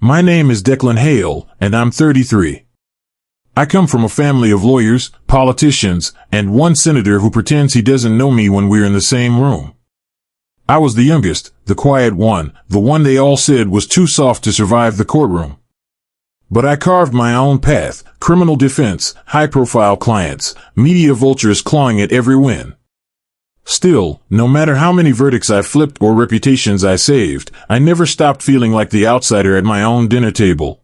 My name is Declan Hale, and I'm 33. I come from a family of lawyers, politicians, and one senator who pretends he doesn't know me when we're in the same room. I was the youngest, the quiet one, the one they all said was too soft to survive the courtroom. But I carved my own path: criminal defense, high-profile clients, media vultures clawing at every win. Still, no matter how many verdicts I flipped or reputations I saved, I never stopped feeling like the outsider at my own dinner table.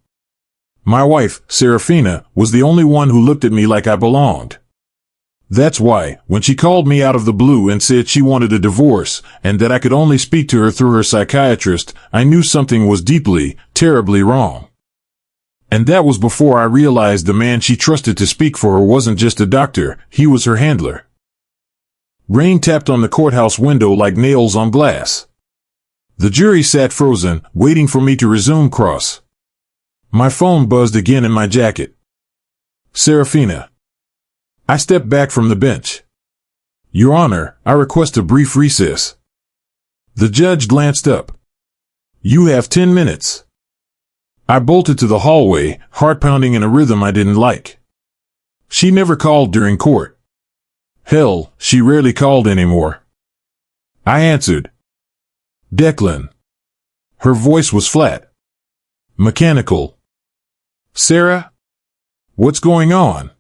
My wife, Serafina, was the only one who looked at me like I belonged. That's why, when she called me out of the blue and said she wanted a divorce, and that I could only speak to her through her psychiatrist, I knew something was deeply, terribly wrong. And that was before I realized the man she trusted to speak for her wasn't just a doctor, he was her handler. Rain tapped on the courthouse window like nails on glass. The jury sat frozen, waiting for me to resume cross. My phone buzzed again in my jacket. Serafina. I stepped back from the bench. Your Honor, I request a brief recess. The judge glanced up. You have 10 minutes. I bolted to the hallway, heart pounding in a rhythm I didn't like. She never called during court. Hell, she rarely called anymore. I answered. Declan. Her voice was flat. Mechanical. Sarah? What's going on?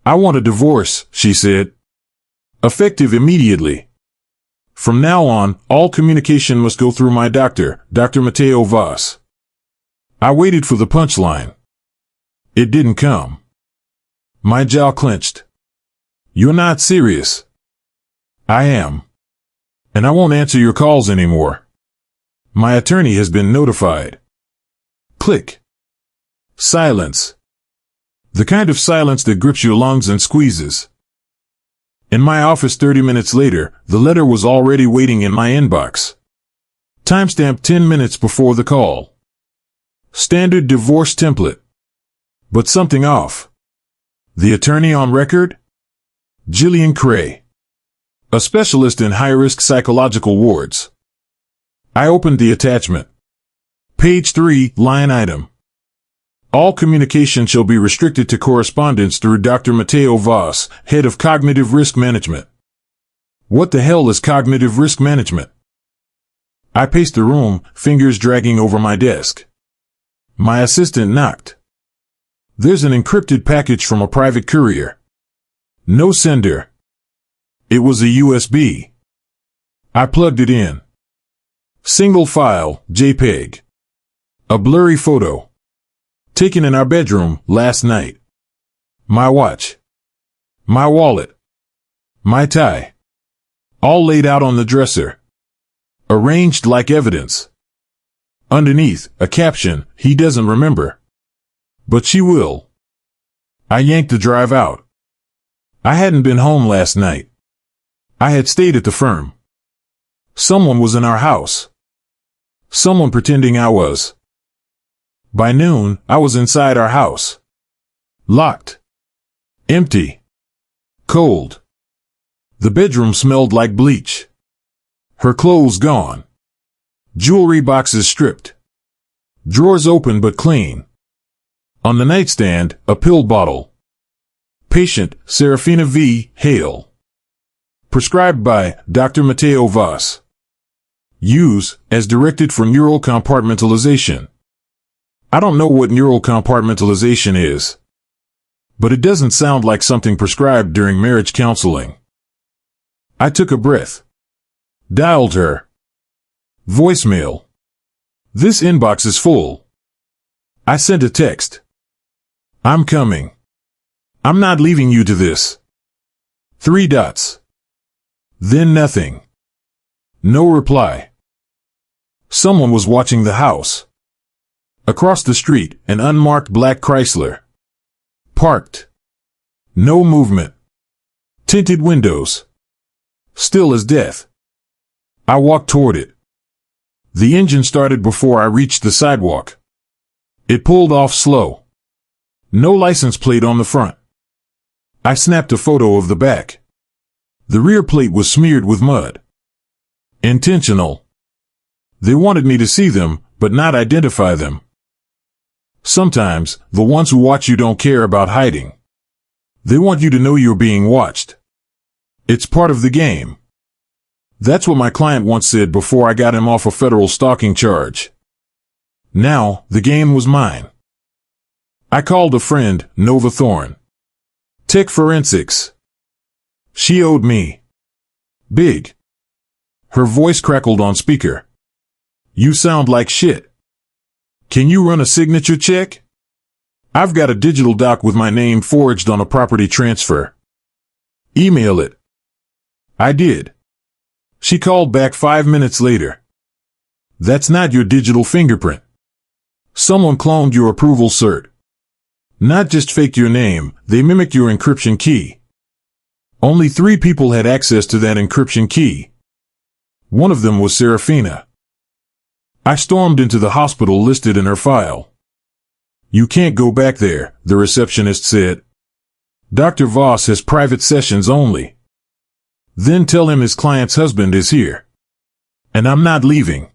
I want a divorce, she said. Effective immediately. From now on, all communication must go through my doctor, Dr. Mateo Vaz. I waited for the punchline. It didn't come. My jaw clenched. You're not serious. I am. And I won't answer your calls anymore. My attorney has been notified. Click. Silence. The kind of silence that grips your lungs and squeezes. In my office 30 minutes later, the letter was already waiting in my inbox. Timestamp 10 minutes before the call. Standard divorce template. But something off. The attorney on record? Jillian Cray. A specialist in high-risk psychological wards. I opened the attachment. Page 3, line item. All communication shall be restricted to correspondence through Dr. Mateo Vaz, head of cognitive risk management. What the hell is cognitive risk management? I paced the room, fingers dragging over my desk. My assistant knocked. There's an encrypted package from a private courier. No sender. It was a USB. I plugged it in. Single file, JPEG. A blurry photo. Taken in our bedroom last night. My watch. My wallet. My tie. All laid out on the dresser. Arranged like evidence. Underneath, a caption, he doesn't remember. But she will. I yanked the drive out. I hadn't been home last night. I had stayed at the firm. Someone was in our house. Someone pretending I was. By noon, I was inside our house. Locked. Empty. Cold. The bedroom smelled like bleach. Her clothes gone. Jewelry boxes stripped. Drawers open but clean. On the nightstand, a pill bottle. Patient, Serafina V. Hale. Prescribed by Dr. Mateo Vaz. Use, as directed for neural compartmentalization. I don't know what neural compartmentalization is. But it doesn't sound like something prescribed during marriage counseling. I took a breath. Dialed her. Voicemail. This inbox is full. I sent a text. I'm coming. I'm not leaving you to this. 3 dots. Then nothing. No reply. Someone was watching the house. Across the street, an unmarked black Chrysler. Parked. No movement. Tinted windows. Still as death. I walked toward it. The engine started before I reached the sidewalk. It pulled off slow. No license plate on the front. I snapped a photo of the back. The rear plate was smeared with mud. Intentional. They wanted me to see them, but not identify them. Sometimes, the ones who watch you don't care about hiding. They want you to know you're being watched. It's part of the game. That's what my client once said before I got him off a federal stalking charge. Now, the game was mine. I called a friend, Nova Thorne. Tech forensics. She owed me. Big. Her voice crackled on speaker. You sound like shit. Can you run a signature check? I've got a digital doc with my name forged on a property transfer. Email it. I did. She called back 5 minutes later. That's not your digital fingerprint. Someone cloned your approval cert. Not just faked your name, they mimicked your encryption key. Only 3 people had access to that encryption key. One of them was Serafina. I stormed into the hospital listed in her file. You can't go back there, the receptionist said. Dr. Voss has private sessions only. Then tell him his client's husband is here. And I'm not leaving.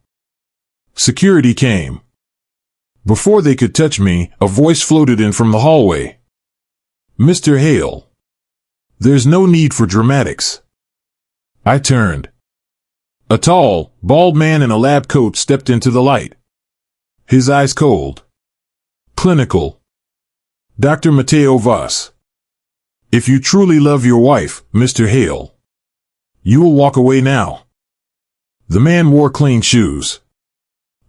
Security came. Before they could touch me, a voice floated in from the hallway. Mr. Hale. There's no need for dramatics. I turned. A tall, bald man in a lab coat stepped into the light. His eyes cold. Clinical. Dr. Matteo Voss. If you truly love your wife, Mr. Hale, you will walk away now. The man wore clean shoes.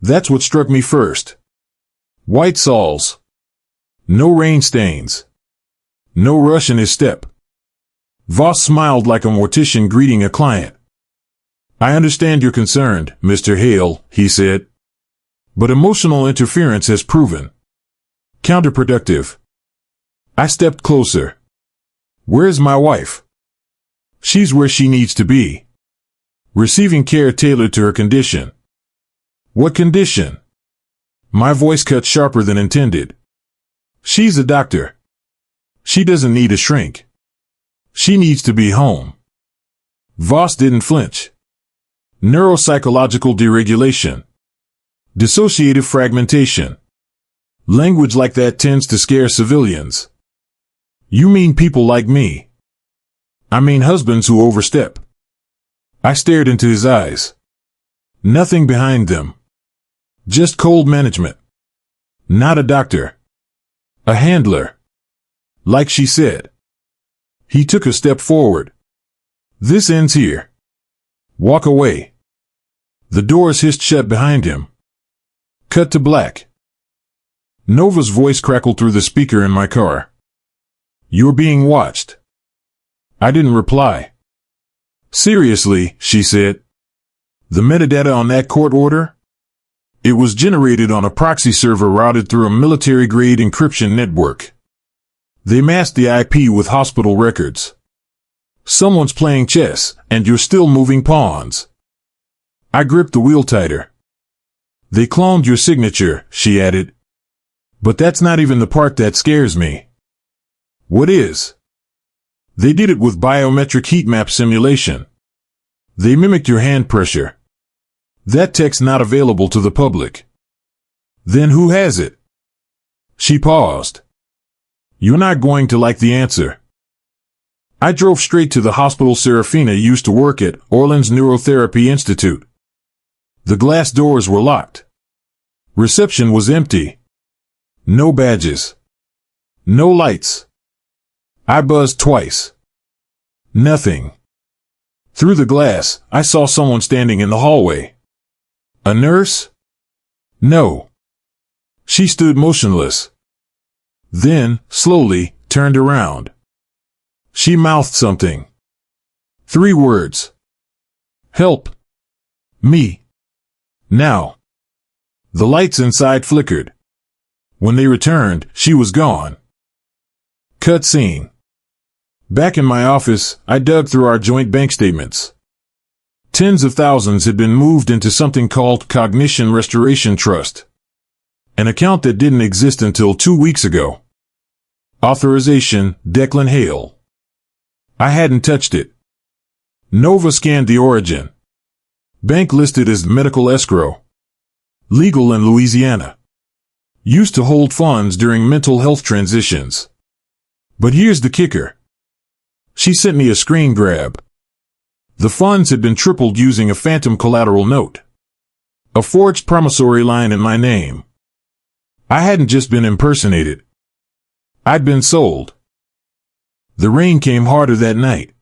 That's what struck me first. White soles. No rain stains. No rush in his step. Voss smiled like a mortician greeting a client. I understand you're concerned, Mr. Hale, he said. But emotional interference has proven counterproductive. I stepped closer. Where's my wife? She's where she needs to be. Receiving care tailored to her condition. What condition? My voice cut sharper than intended. She's a doctor. She doesn't need a shrink. She needs to be home. Voss didn't flinch. Neuropsychological deregulation. Dissociative fragmentation. Language like that tends to scare civilians. You mean people like me? I mean husbands who overstep. I stared into his eyes. Nothing behind them. Just cold management. Not a doctor. A handler. Like she said. He took a step forward. This ends here. Walk away. The doors hissed shut behind him. Cut to black. Nova's voice crackled through the speaker in my car. You're being watched. I didn't reply. Seriously, she said. The metadata on that court order? It was generated on a proxy server routed through a military-grade encryption network. They masked the IP with hospital records. Someone's playing chess, and you're still moving pawns. I gripped the wheel tighter. They cloned your signature, she added. But that's not even the part that scares me. What is? They did it with biometric heat map simulation. They mimicked your hand pressure. That tech's not available to the public. Then who has it? She paused. You're not going to like the answer. I drove straight to the hospital Serafina used to work at, Orland's Neurotherapy Institute. The glass doors were locked. Reception was empty. No badges. No lights. I buzzed twice. Nothing. Through the glass, I saw someone standing in the hallway. A nurse? No. She stood motionless. Then, slowly, turned around. She mouthed something. 3 words. Help. Me. Now. The lights inside flickered. When they returned, she was gone. Cut scene. Back in my office, I dug through our joint bank statements. Tens of thousands had been moved into something called Cognition Restoration Trust. An account that didn't exist until 2 weeks ago. Authorization, Declan Hale. I hadn't touched it. Nova scanned the origin. Bank listed as medical escrow. Legal in Louisiana. Used to hold funds during mental health transitions. But here's the kicker. She sent me a screen grab. The funds had been tripled using a phantom collateral note. A forged promissory line in my name. I hadn't just been impersonated. I'd been sold. The rain came harder that night.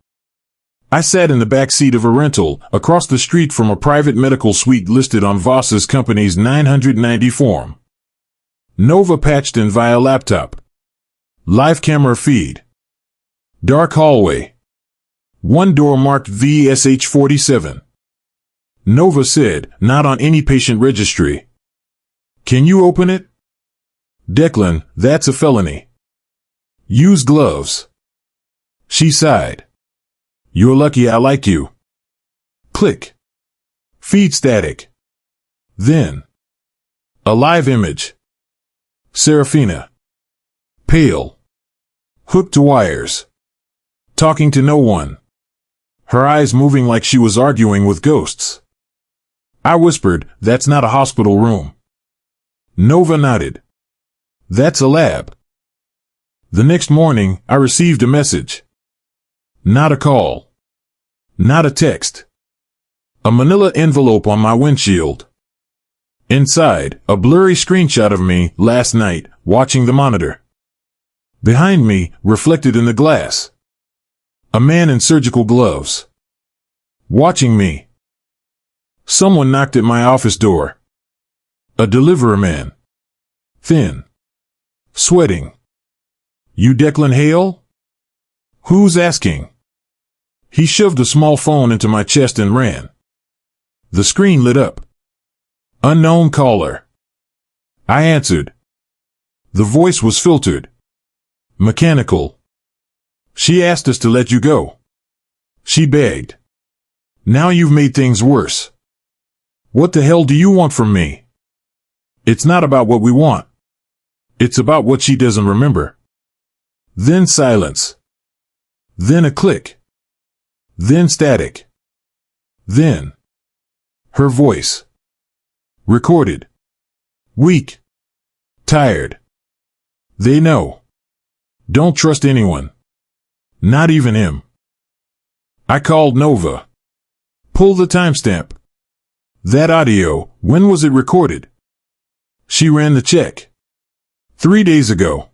I sat in the back seat of a rental, across the street from a private medical suite listed on Voss's company's 990 form. Nova patched in via laptop. Live camera feed. Dark hallway. One door marked VSH47. Nova said, "Not on any patient registry." "Can you open it?" "Declan, that's a felony. Use gloves." She sighed. "You're lucky I like you." Click. Feed static. Then. A live image. Serafina. Pale. Hooked to wires. Talking to no one. Her eyes moving like she was arguing with ghosts. I whispered, "That's not a hospital room." Nova nodded. "That's a lab." The next morning, I received a message. Not a call. Not a text. A manila envelope on my windshield. Inside, a blurry screenshot of me, last night, watching the monitor. Behind me, reflected in the glass. A man in surgical gloves. Watching me. Someone knocked at my office door. A deliverer man. Thin. Sweating. "You Declan Hale?" "Who's asking?" He shoved a small phone into my chest and ran. The screen lit up. Unknown caller. I answered. The voice was filtered. Mechanical. "She asked us to let you go." She begged. "Now you've made things worse. What the hell do you want from me?" "It's not about what we want. It's about what she doesn't remember." Then silence. Then a click. Then static. Then her voice. Recorded. Weak. Tired. "They know. Don't trust anyone. Not even him." I called Nova. "Pull the timestamp. That audio, when was it recorded?" She ran the check. 3 days ago.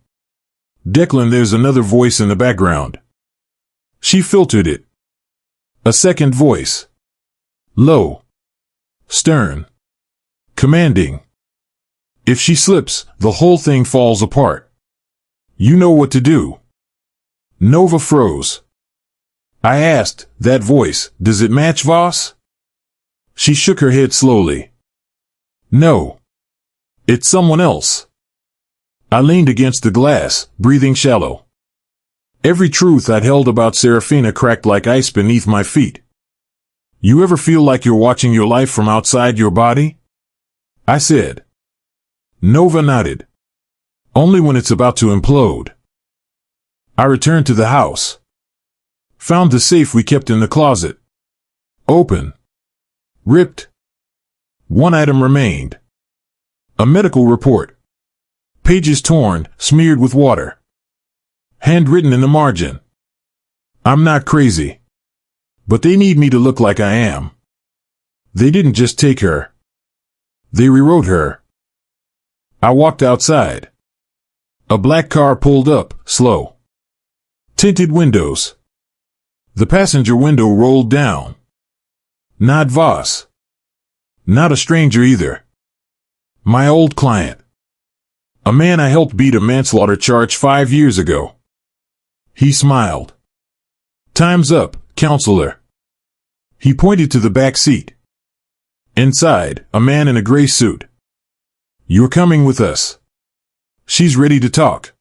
"Declan, there's another voice in the background." She filtered it. A second voice. Low. Stern. Commanding. "If she slips, the whole thing falls apart. You know what to do." Nova froze. I asked, "That voice, does it match Voss?" She shook her head slowly. "No. It's someone else." I leaned against the glass, breathing shallow. Every truth I'd held about Serafina cracked like ice beneath my feet. "You ever feel like you're watching your life from outside your body?" I said. Nova nodded. "Only when it's about to implode." I returned to the house. Found the safe we kept in the closet. Open. Ripped. One item remained. A medical report. Pages torn, smeared with water. Handwritten in the margin. "I'm not crazy. But they need me to look like I am." They didn't just take her. They rewrote her. I walked outside. A black car pulled up, slow. Tinted windows. The passenger window rolled down. Not Voss. Not a stranger either. My old client. A man I helped beat a manslaughter charge 5 years ago. He smiled. "Time's up, counselor." He pointed to the back seat. Inside, a man in a gray suit. "You're coming with us." She's ready to talk.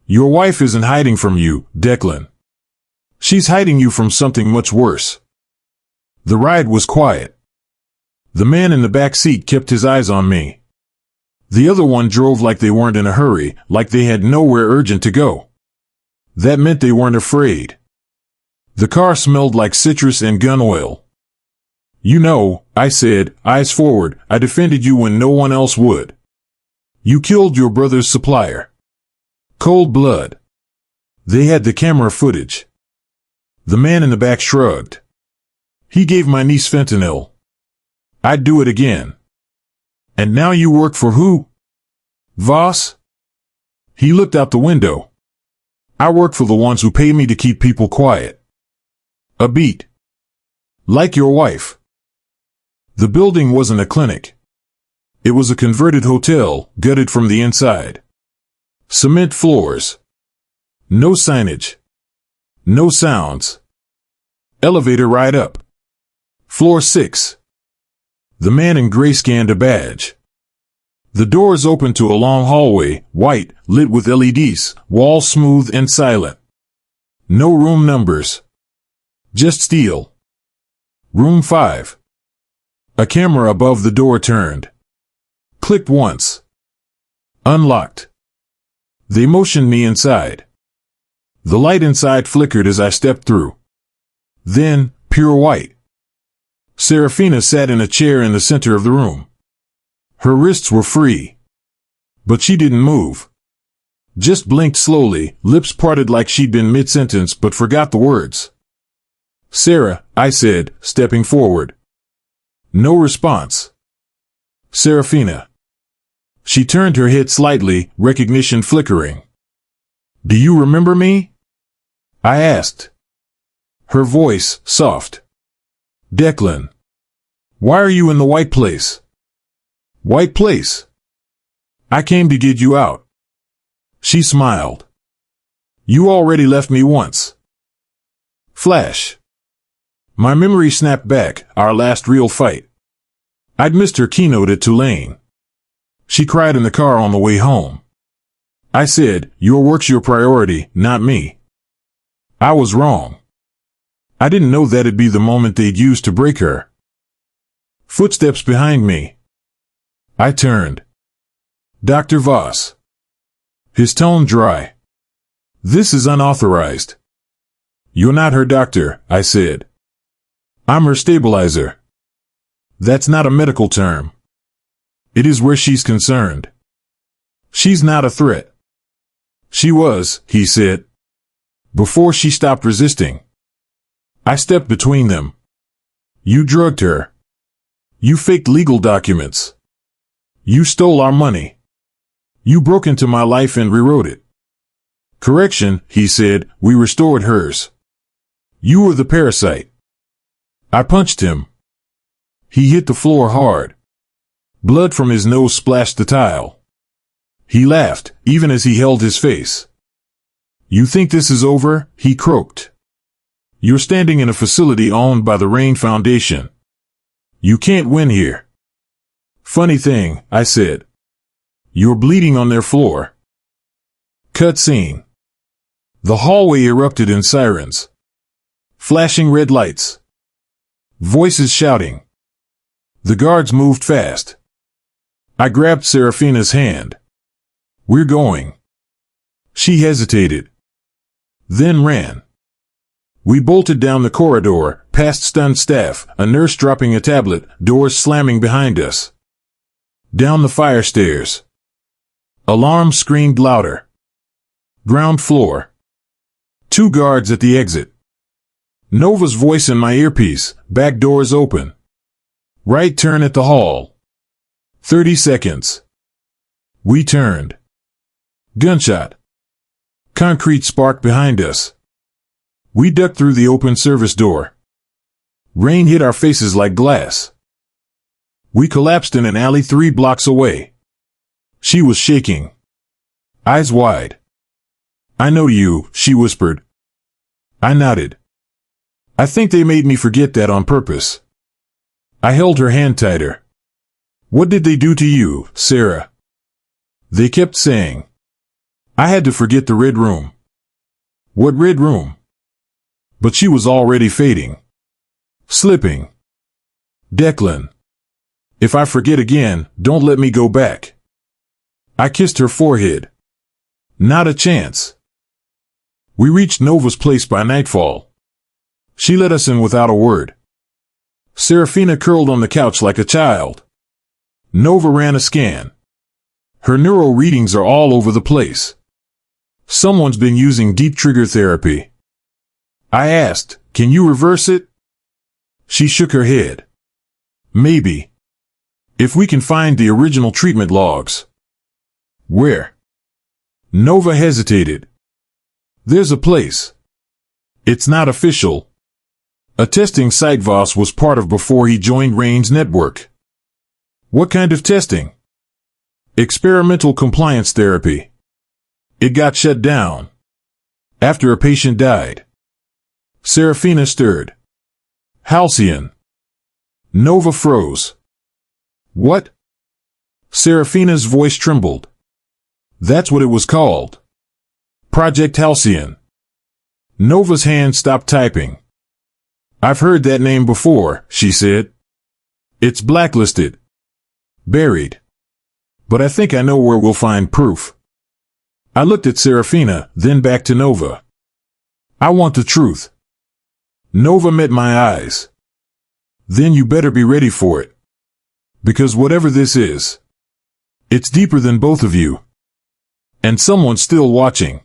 "Your wife isn't hiding from you, Declan. She's hiding you from something much worse." The ride was quiet. The man in the back seat kept his eyes on me. The other one drove like they weren't in a hurry, like they had nowhere urgent to go. That meant they weren't afraid. The car smelled like citrus and gun oil. "You know," I said, eyes forward, "I defended you when no one else would." You killed your brother's supplier. Cold blood. They had the camera footage. The man in the back shrugged. He gave my niece fentanyl. I'd do it again. And now you work for who? Voss? He looked out the window. I work for the ones who pay me to keep people quiet. A beat. Like your wife. The building wasn't a clinic. It was a converted hotel, gutted from the inside. Cement floors. No signage. No sounds. Elevator ride up. Floor 6. The man in gray scanned a badge. The doors opened to a long hallway, white, lit with LEDs, walls smooth and silent. No room numbers. Just steel. Room 5. A camera above the door turned. Clicked once. Unlocked. They motioned me inside. The light inside flickered as I stepped through. Then, pure white. Serafina sat in a chair in the center of the room. Her wrists were free. But she didn't move. Just blinked slowly, lips parted like she'd been mid-sentence but forgot the words. Sarah, I said, stepping forward. No response. Serafina. She turned her head slightly, recognition flickering. Do you remember me? I asked. Her voice, soft. Declan. Why are you in the white place? White place? I came to get you out. She smiled. You already left me once. Flash. My memory snapped back, our last real fight. I'd missed her keynote at Tulane. She cried in the car on the way home. I said, your work's your priority, not me. I was wrong. I didn't know that'd be the moment they'd use to break her. Footsteps behind me. I turned. Dr. Voss. His tone dry. This is unauthorized. You're not her doctor, I said. I'm her stabilizer. That's not a medical term. It is where she's concerned. She's not a threat. She was, he said. Before she stopped resisting. I stepped between them. You drugged her. You faked legal documents. You stole our money. You broke into my life and rewrote it. Correction, he said, we restored hers. You were the parasite. I punched him. He hit the floor hard. Blood from his nose splashed the tile. He laughed, even as he held his face. You think this is over? He croaked. You're standing in a facility owned by the Rain Foundation. You can't win here. Funny thing, I said. You're bleeding on their floor. Cut scene. The hallway erupted in sirens. Flashing red lights. Voices shouting. The guards moved fast. I grabbed Serafina's hand. We're going. She hesitated. Then ran. We bolted down the corridor, past stunned staff, a nurse dropping a tablet, doors slamming behind us. Down the fire stairs. Alarm screamed louder. Ground floor. 2 guards at the exit. Nova's voice in my earpiece, back doors open. Right turn at the hall. 30 seconds. We turned. Gunshot. Concrete spark behind us. We ducked through the open service door. Rain hit our faces like glass. We collapsed in an alley 3 blocks away. She was shaking. Eyes wide. I know you, she whispered. I nodded. I think they made me forget that on purpose. I held her hand tighter. What did they do to you, Sarah? They kept saying. I had to forget the red room. What red room? But she was already fading. Slipping. Declan. If I forget again, don't let me go back. I kissed her forehead. Not a chance. We reached Nova's place by nightfall. She let us in without a word. Serafina curled on the couch like a child. Nova ran a scan. Her neural readings are all over the place. Someone's been using deep trigger therapy. I asked, can you reverse it? She shook her head. Maybe. If we can find the original treatment logs. Where? Nova hesitated. There's a place. It's not official. A testing site Voss was part of before he joined Rain's network. What kind of testing? Experimental compliance therapy. It got shut down. After a patient died. Serafina stirred. Halcyon. Nova froze. What? Serafina's voice trembled. That's what it was called. Project Halcyon. Nova's hand stopped typing. I've heard that name before, she said. It's blacklisted. Buried. But I think I know where we'll find proof. I looked at Serafina, then back to Nova. I want the truth. Nova met my eyes. Then you better be ready for it. Because whatever this is, it's deeper than both of you. And someone's still watching.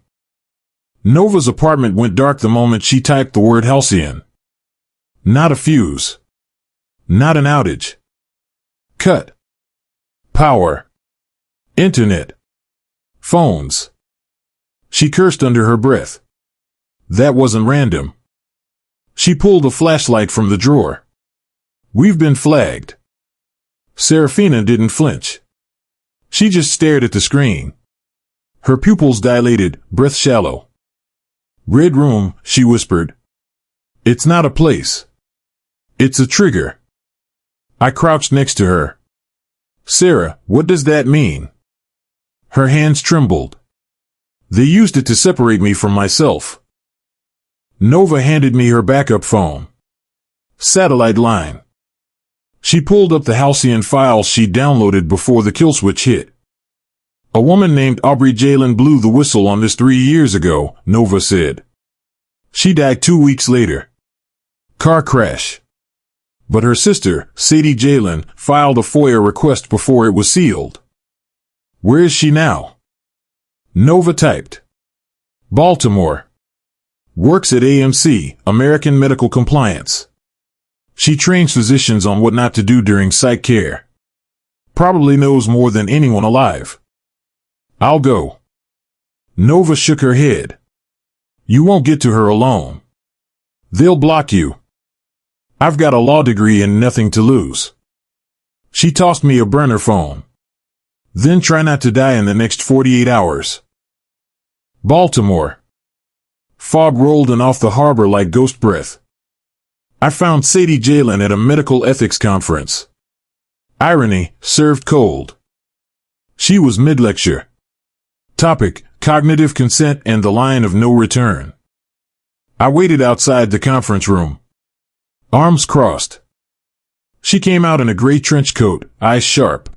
Nova's apartment went dark the moment she typed the word Halcyon. Not a fuse. Not an outage. Cut. Power. Internet. Phones. She cursed under her breath. That wasn't random. She pulled a flashlight from the drawer. We've been flagged. Serafina didn't flinch. She just stared at the screen. Her pupils dilated, breath shallow. Red room, she whispered. It's not a place. It's a trigger. I crouched next to her. Sarah, what does that mean? Her hands trembled. They used it to separate me from myself. Nova handed me her backup phone. Satellite line. She pulled up the Halcyon files she downloaded before the kill switch hit. A woman named Aubrey Jalen blew the whistle on this 3 years ago, Nova said. She died 2 weeks later. Car crash. But her sister, Sadie Jalen, filed a FOIA request before it was sealed. Where is she now? Nova typed. Baltimore. Works at AMC, American Medical Compliance. She trains physicians on what not to do during psych care. Probably knows more than anyone alive. I'll go. Nova shook her head. You won't get to her alone. They'll block you. I've got a law degree and nothing to lose. She tossed me a burner phone. Then try not to die in the next 48 hours. Baltimore. Fog rolled in off the harbor like ghost breath. I found Sadie Jalen at a medical ethics conference. Irony, served cold. She was mid-lecture. Topic, cognitive consent and the line of no return. I waited outside the conference room. Arms crossed. She came out in a gray trench coat, eyes sharp.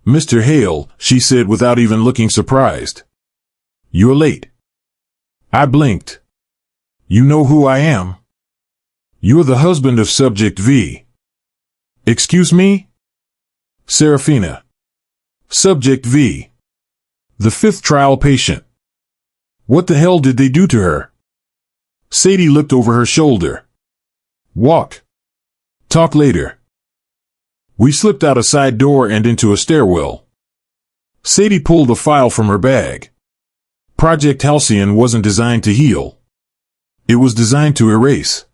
Mr. Hale, she said without even looking surprised. You're late. I blinked. You know who I am? You're the husband of Subject V. Excuse me? Serafina. Subject V. The 5th trial patient. What the hell did they do to her? Sadie looked over her shoulder. Walk. Talk later. We slipped out a side door and into a stairwell. Sadie pulled a file from her bag. Project Halcyon wasn't designed to heal. It was designed to erase.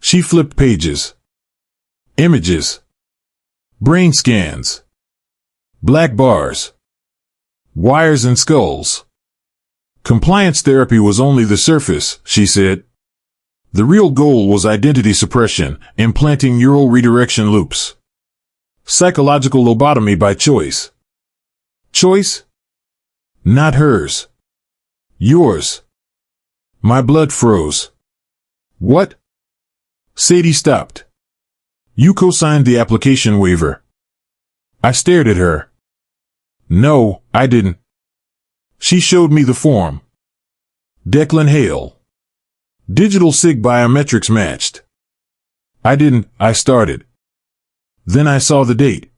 She flipped pages. Images. Brain scans. Black bars. Wires and skulls. Compliance therapy was only the surface, she said. The real goal was identity suppression, implanting neural redirection loops. Psychological lobotomy by choice. Choice? Not hers. Yours. My blood froze. What? Sadie stopped. You co-signed the application waiver. I stared at her. No, I didn't. She showed me the form. Declan Hale. Digital sig biometrics matched. I didn't, I started. Then I saw the date.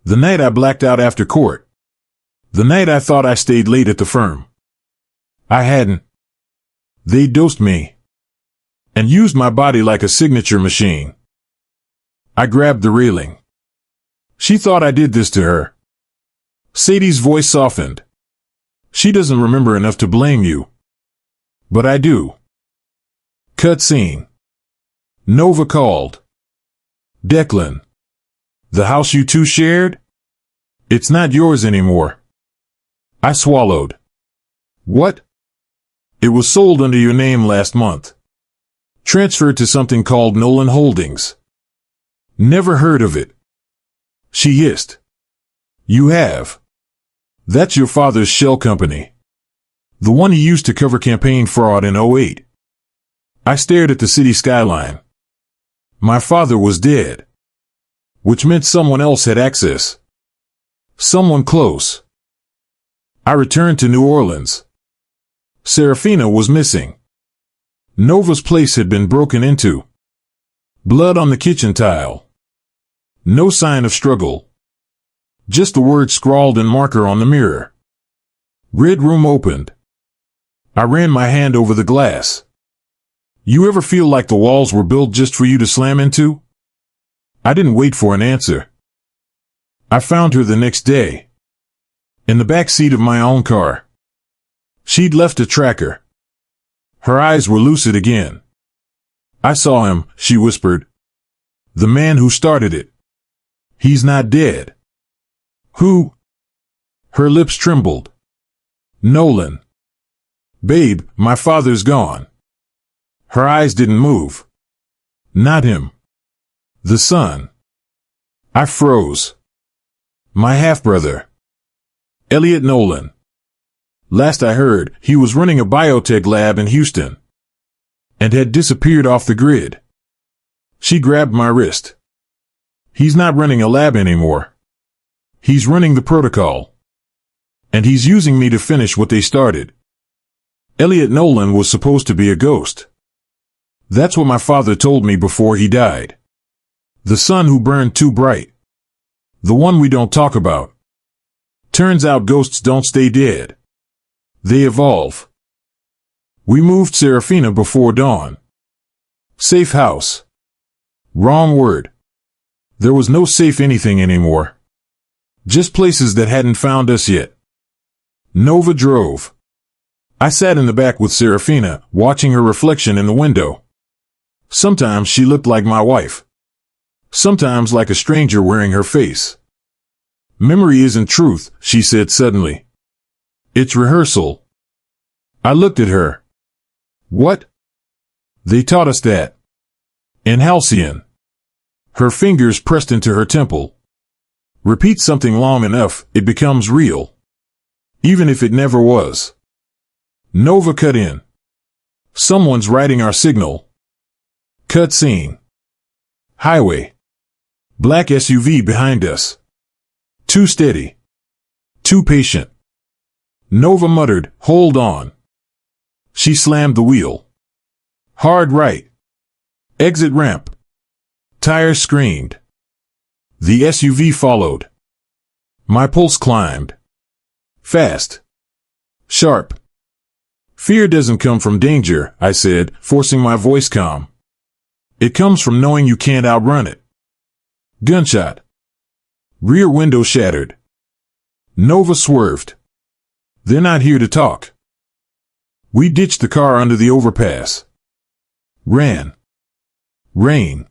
The night I blacked out after court. The night I thought I stayed late at the firm. I hadn't. They dosed me and used my body like a signature machine. I grabbed the railing. She thought I did this to her. Sadie's voice softened. She doesn't remember enough to blame you. But I do. Cut scene. Nova called. Declan. The house you two shared? It's not yours anymore. I swallowed. What? It was sold under your name last month. Transferred to something called Nolan Holdings. Never heard of it. She hissed. You have. That's your father's shell company. The one he used to cover campaign fraud in '08. I stared at the city skyline. My father was dead. Which meant someone else had access. Someone close. I returned to New Orleans. Serafina was missing. Nova's place had been broken into. Blood on the kitchen tile. No sign of struggle. Just the word scrawled in marker on the mirror. Red room opened. I ran my hand over the glass. You ever feel like the walls were built just for you to slam into? I didn't wait for an answer. I found her the next day. In the back seat of my own car. She'd left a tracker. Her eyes were lucid again. I saw him, she whispered. The man who started it. He's not dead. Who? Her lips trembled. Nolan. Babe, my father's gone. Her eyes didn't move. Not him. The son. I froze. My half-brother. Elliot Nolan. Last I heard, he was running a biotech lab in Houston. And had disappeared off the grid. She grabbed my wrist. He's not running a lab anymore. He's running the protocol. And he's using me to finish what they started. Elliot Nolan was supposed to be a ghost. That's what my father told me before he died. The sun who burned too bright. The one we don't talk about. Turns out ghosts don't stay dead. They evolve. We moved Serafina before dawn. Safe house. Wrong word. There was no safe anything anymore. Just places that hadn't found us yet. Nova drove. I sat in the back with Serafina, watching her reflection in the window. Sometimes she looked like my wife. Sometimes like a stranger wearing her face. Memory isn't truth, she said suddenly. It's rehearsal. I looked at her. What? They taught us that. In Halcyon. Her fingers pressed into her temple. Repeat something long enough, it becomes real. Even if it never was. Nova cut in. Someone's writing our signal. Cut scene. Highway. Black SUV behind us. Too steady. Too patient. Nova muttered, hold on. She slammed the wheel. Hard right. Exit ramp. Tires screamed. The SUV followed. My pulse climbed. Fast. Sharp. Fear doesn't come from danger, I said, forcing my voice calm. It comes from knowing you can't outrun it. Gunshot. Rear window shattered. Nova swerved. They're not here to talk. We ditched the car under the overpass. Ran. Rain.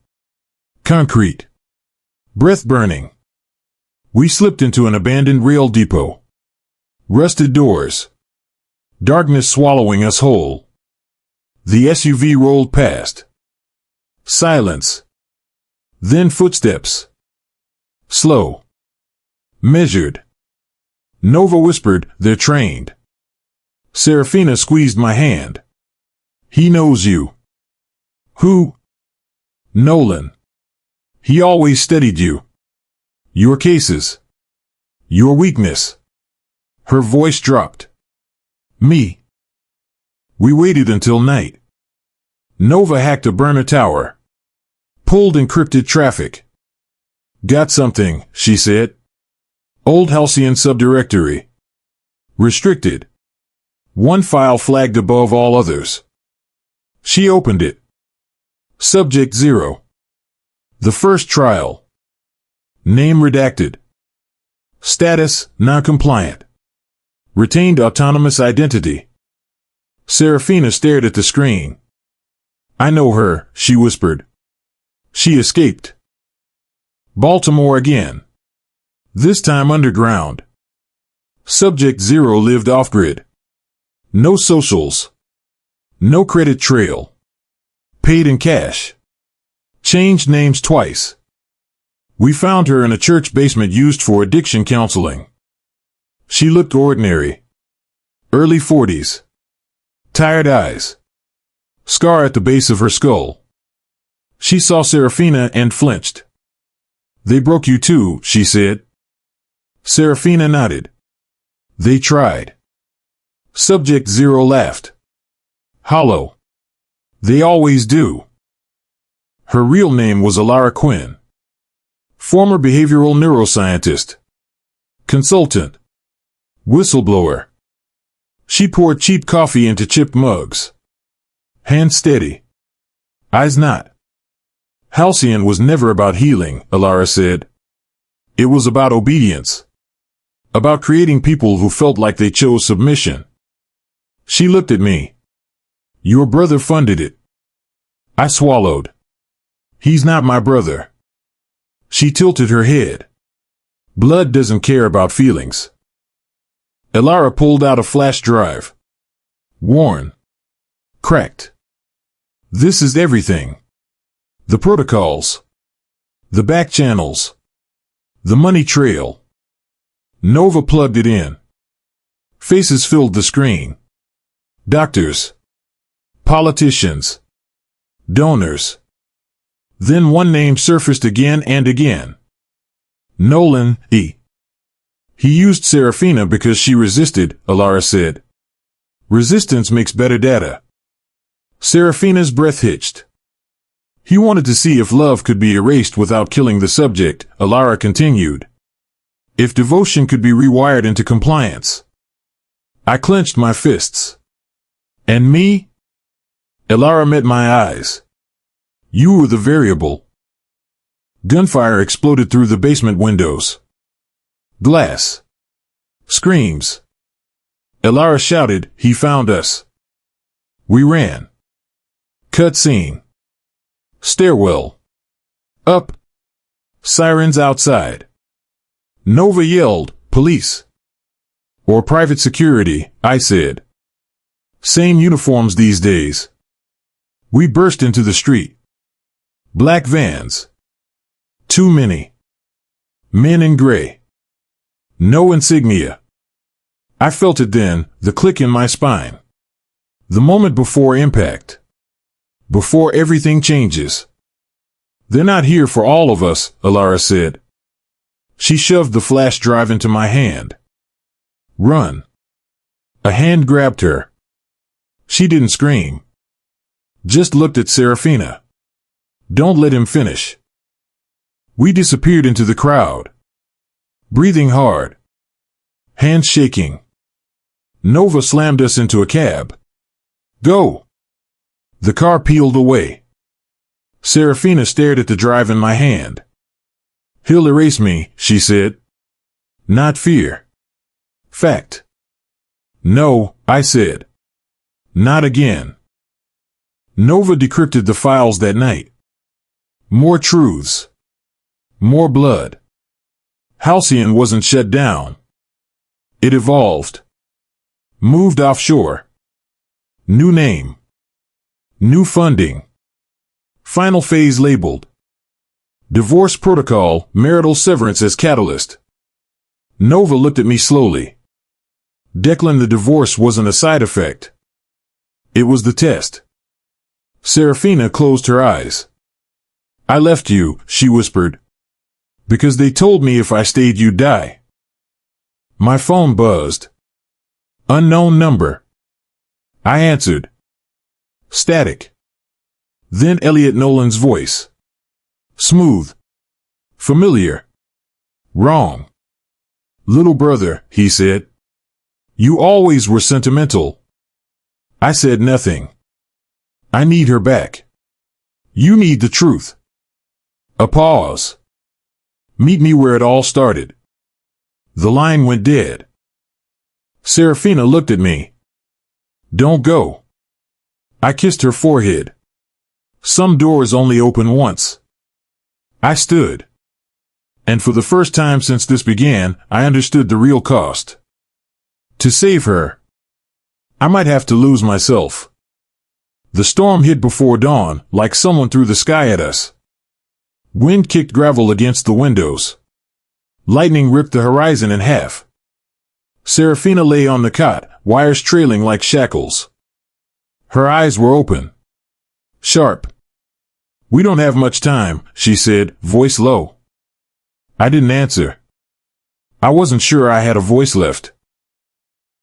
Concrete. Breath burning. We slipped into an abandoned rail depot. Rusted doors. Darkness swallowing us whole. The SUV rolled past. Silence. Then footsteps. Slow. Measured. Nova whispered, they're trained. Serafina squeezed my hand. He knows you. Who? Nolan. He always studied you. Your cases. Your weakness. Her voice dropped. Me. We waited until night. Nova hacked a burner tower. Pulled encrypted traffic. Got something, she said. Old Halcyon subdirectory. Restricted. One file flagged above all others. She opened it. Subject 0. The first trial. Name redacted. Status, non-compliant. Retained autonomous identity. Serafina stared at the screen. I know her, she whispered. She escaped. Baltimore again. This time underground. Subject 0 lived off-grid. No socials. No credit trail. Paid in cash. Changed names twice. We found her in a church basement used for addiction counseling. She looked ordinary. Early 40s. Tired eyes. Scar at the base of her skull. She saw Serafina and flinched. They broke you too, she said. Serafina nodded. They tried. Subject 0 laughed. Hollow. They always do. Her real name was Alara Quinn. Former behavioral neuroscientist. Consultant. Whistleblower. She poured cheap coffee into chipped mugs. Hand steady. Eyes not. Halcyon was never about healing, Alara said. It was about obedience. About creating people who felt like they chose submission. She looked at me. Your brother funded it. I swallowed. He's not my brother. She tilted her head. Blood doesn't care about feelings. Alara pulled out a flash drive. Worn. Cracked. This is everything. The protocols. The back channels. The money trail. Nova plugged it in. Faces filled the screen. Doctors. Politicians. Donors. Then one name surfaced again and again. Nolan E. He used Serafina because she resisted, Alara said. Resistance makes better data. Serafina's breath hitched. He wanted to see if love could be erased without killing the subject, Alara continued. If devotion could be rewired into compliance. I clenched my fists. And me? Alara met my eyes. You were the variable. Gunfire exploded through the basement windows. Glass. Screams. Alara shouted, he found us. We ran. Cut scene. Stairwell. Up. Sirens outside. Nova yelled, police. Or private security, I said. Same uniforms these days. We burst into the street. Black vans. Too many. Men in gray. No insignia. I felt it then, the click in my spine. The moment before impact. Before everything changes. They're not here for all of us, Alara said. She shoved the flash drive into my hand. Run. A hand grabbed her. She didn't scream. Just looked at Serafina. Don't let him finish. We disappeared into the crowd. Breathing hard. Hands shaking. Nova slammed us into a cab. Go. The car peeled away. Serafina stared at the drive in my hand. He'll erase me, she said. Not fear. Fact. No, I said. Not again. Nova decrypted the files that night. More truths. More blood. Halcyon wasn't shut down. It evolved. Moved offshore. New name. New funding. Final phase labeled. Divorce protocol, marital severance as catalyst. Nova looked at me slowly. Declan, the divorce wasn't a side effect. It was the test. Serafina closed her eyes. I left you, she whispered. Because they told me if I stayed you'd die. My phone buzzed. Unknown number. I answered. Static. Then Elliot Nolan's voice. Smooth. Familiar. Wrong. Little brother, he said. You always were sentimental. I said nothing. I need her back. You need the truth. A pause. Meet me where it all started. The line went dead. Serafina looked at me. Don't go. I kissed her forehead. Some doors only open once. I stood. And for the first time since this began, I understood the real cost. To save her, I might have to lose myself. The storm hit before dawn, like someone threw the sky at us. Wind kicked gravel against the windows. Lightning ripped the horizon in half. Serafina lay on the cot, wires trailing like shackles. Her eyes were open. Sharp. We don't have much time, she said, voice low. I didn't answer. I wasn't sure I had a voice left.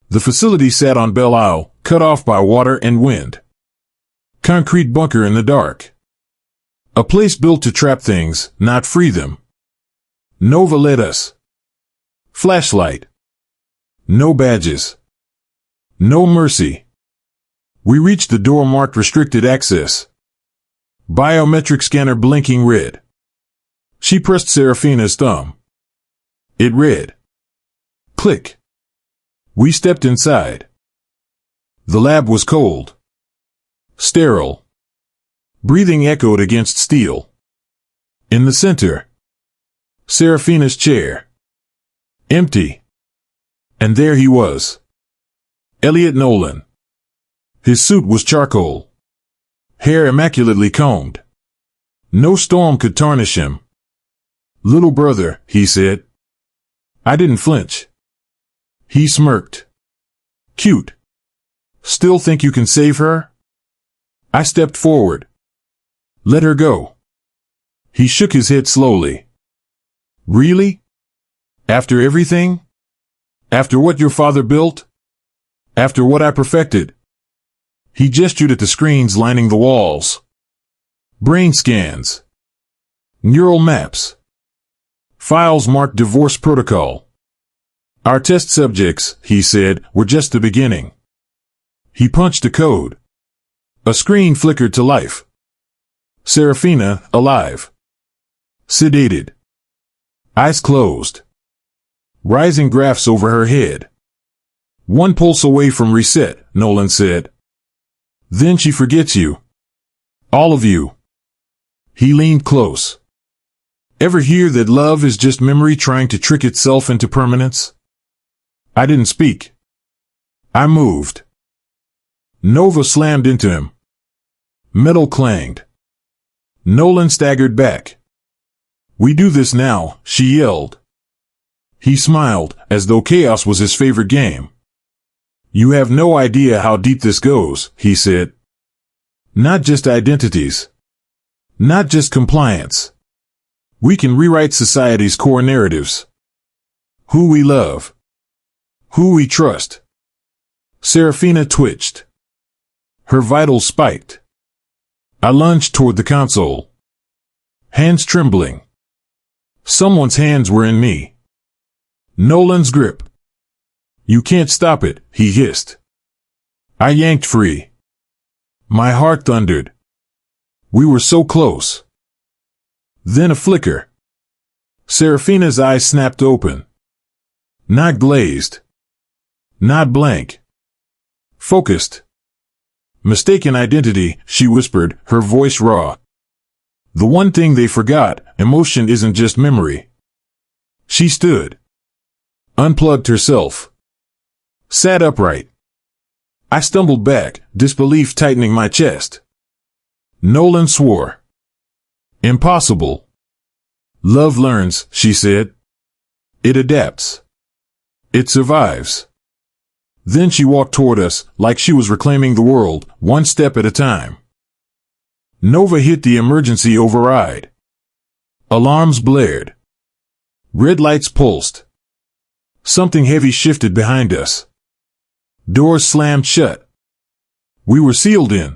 The facility sat on Belle Isle, cut off by water and wind. Concrete bunker in the dark. A place built to trap things, not free them. Nova led us. Flashlight. No badges. No mercy. We reached the door marked restricted access. Biometric scanner blinking red. She pressed Serafina's thumb. It read. Click. We stepped inside. The lab was cold. Sterile. Breathing echoed against steel. In the center, Serafina's chair. Empty. And there he was. Elliot Nolan. His suit was charcoal. Hair immaculately combed. No storm could tarnish him. Little brother, he said. I didn't flinch. He smirked. Cute. Still think you can save her? I stepped forward. Let her go. He shook his head slowly. Really? After everything? After what your father built? After what I perfected? He gestured at the screens lining the walls. Brain scans. Neural maps. Files marked divorce protocol. Our test subjects, he said, were just the beginning. He punched a code. A screen flickered to life. Serafina, alive. Sedated. Eyes closed. Rising graphs over her head. One pulse away from reset, Nolan said. Then she forgets you. All of you. He leaned close. Ever hear that love is just memory trying to trick itself into permanence? I didn't speak. I moved. Nova slammed into him. Metal clanged. Nolan staggered back. We do this now, she yelled. He smiled, as though chaos was his favorite game. You have no idea how deep this goes, he said. Not just identities. Not just compliance. We can rewrite society's core narratives. Who we love. Who we trust. Serafina twitched. Her vitals spiked. I lunged toward the console. Hands trembling. Someone's hands were in me. Nolan's grip. You can't stop it, he hissed. I yanked free. My heart thundered. We were so close. Then a flicker. Serafina's eyes snapped open. Not glazed. Not blank. Focused. Mistaken identity, she whispered, her voice raw. The one thing they forgot, emotion isn't just memory. She stood. Unplugged herself. Sat upright. I stumbled back, disbelief tightening my chest. Nolan swore. Impossible. Love learns, she said. It adapts. It survives. Then she walked toward us, like she was reclaiming the world, one step at a time. Nova hit the emergency override. Alarms blared. Red lights pulsed. Something heavy shifted behind us. Doors slammed shut. We were sealed in.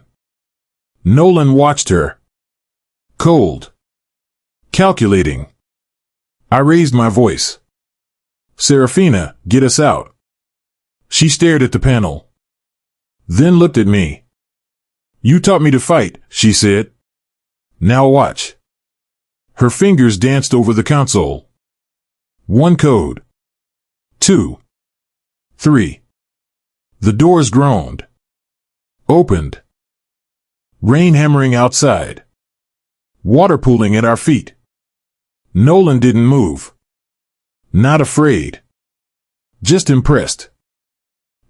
Nolan watched her. Cold. Calculating. I raised my voice. Serafina, get us out. She stared at the panel, then looked at me. You taught me to fight, she said. Now watch. Her fingers danced over the console. 1 code. 2. 3. The doors groaned. Opened. Rain hammering outside. Water pooling at our feet. Nolan didn't move. Not afraid. Just impressed.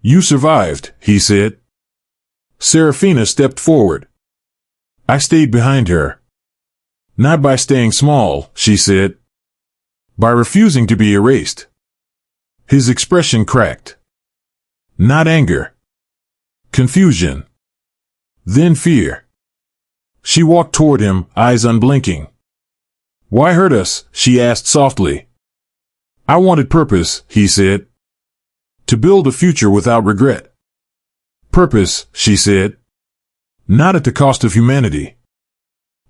You survived, he said. Serafina stepped forward. I stayed behind her. Not by staying small, she said. By refusing to be erased. His expression cracked. Not anger. Confusion. Then fear. She walked toward him, eyes unblinking. Why hurt us? She asked softly. I wanted purpose, he said. To build a future without regret. Purpose, she said. Not at the cost of humanity.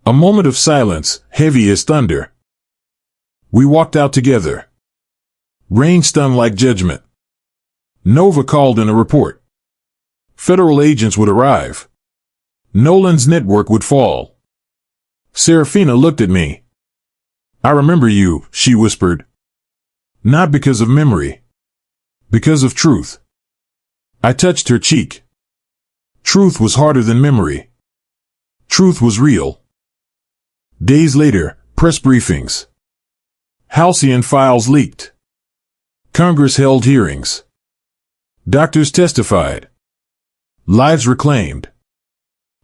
A moment of silence, heavy as thunder. We walked out together. Rain stung like judgment. Nova called in a report. Federal agents would arrive. Nolan's network would fall. Serafina looked at me. I remember you, she whispered. Not because of memory. Because of truth. I touched her cheek. Truth was harder than memory. Truth was real. Days later, press briefings. Halcyon files leaked. Congress held hearings. Doctors testified. Lives reclaimed.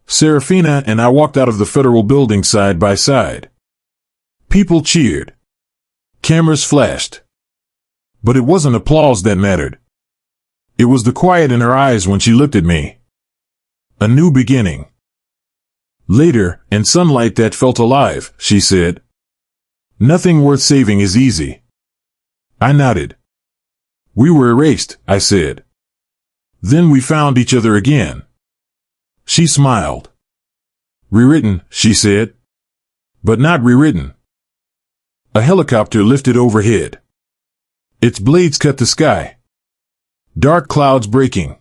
Serafina and I walked out of the federal building side by side. People cheered. Cameras flashed. But it wasn't applause that mattered. It was the quiet in her eyes when she looked at me. A new beginning. Later, and sunlight that felt alive, she said. Nothing worth saving is easy. I nodded. We were erased, I said. Then we found each other again. She smiled. Rewritten, she said. But not rewritten. A helicopter lifted overhead. Its blades cut the sky. Dark clouds breaking.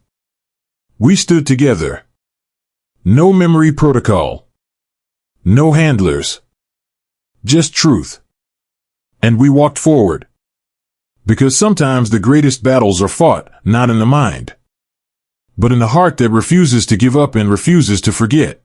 We stood together. No memory protocol. No handlers. Just truth. And we walked forward. Because sometimes the greatest battles are fought, not in the mind, but in the heart that refuses to give up and refuses to forget.